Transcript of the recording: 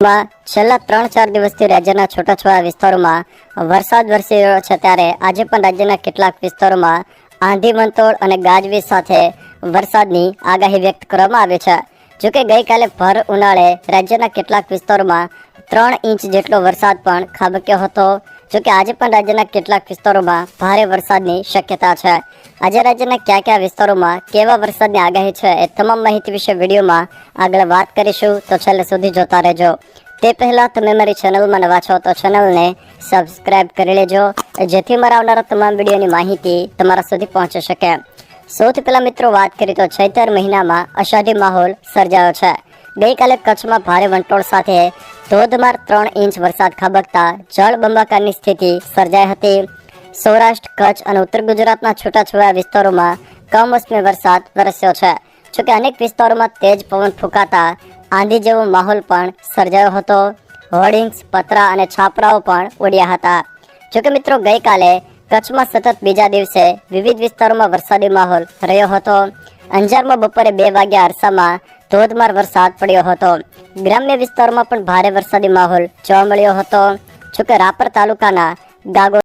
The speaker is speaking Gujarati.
છેલ્લા 3-4 દિવસથી રાજ્યના છૂટાછવાયા વિસ્તારોમાં વરસાદ વરસી રહ્યો છે, ત્યારે આજે પણ રાજ્યના કેટલાક વિસ્તારોમાં આંધી વંટોળ અને ગાજવીજ સાથે વરસાદની આગાહી વ્યક્ત કરવામાં આવી છે. જોકે ગઈકાલે ભર ઉનાળે રાજ્યના કેટલાક વિસ્તારોમાં 3 ઇંચ જેટલો વરસાદ પણ ખાબક્યો હતો. જોકે આજે પણ રાજ્યના કેટલાક વિસ્તારોમાં ભારે વરસાદની શક્યતા છે. આજે રાજ્યના કયા વિસ્તારોમાં કેવા વરસાદની આગાહી છે એ તમામ માહિતી વિશે વિડીયોમાં આગળ વાત કરીશું, તો છેલ્લે સુધી જોતા રહેજો. તે પહેલા તમે મારી ચેનલમાં નવા છો તો ચેનલને સબસ્ક્રાઇબ કરી લેજો, જેથી મારા આવનારા તમામ વિડીયોની માહિતી તમારા સુધી પહોંચી શકે. સૌથી પહેલા મિત્રો વાત કરીએ તો ચૈત્ર મહિનામાં અષાઢી માહોલ સર્જાયો છે. ગઈકાલે કચ્છમાં ભારે વંટોળ સાથે ધોધમાર 3 ઇંચ વરસાદ ખાબકતા જળબંબાકારની સ્થિતિ સર્જાઈ હતી. સૌરાષ્ટ્ર, કચ્છ અને ઉત્તર ગુજરાતના છૂટાછવાયા વિસ્તારોમાં કમોસમી વરસાદ વરસ્યો છે. જોકે અનેક વિસ્તારોમાં તેજ પવન ફૂંકાતા આંધી જેવો માહોલ પણ સર્જાયો હતો. હોર્ડિંગ્સ, પતરા અને છાપરાઓ પણ ઉડ્યા હતા. જોકે મિત્રો ગઈકાલે કચ્છમાં સતત બીજા દિવસે વિવિધ વિસ્તારોમાં વરસાદી માહોલ રહ્યો હતો. અંજારમાં બપોરે 2 વાગ્યા અરસામાં ધોધમાર વરસાદ પડ્યો હતો. ગ્રામ્ય વિસ્તારોમાં પણ ભારે વરસાદી માહોલ જોવા મળ્યો હતો. જોકે રાપર તાલુકાના ગાગો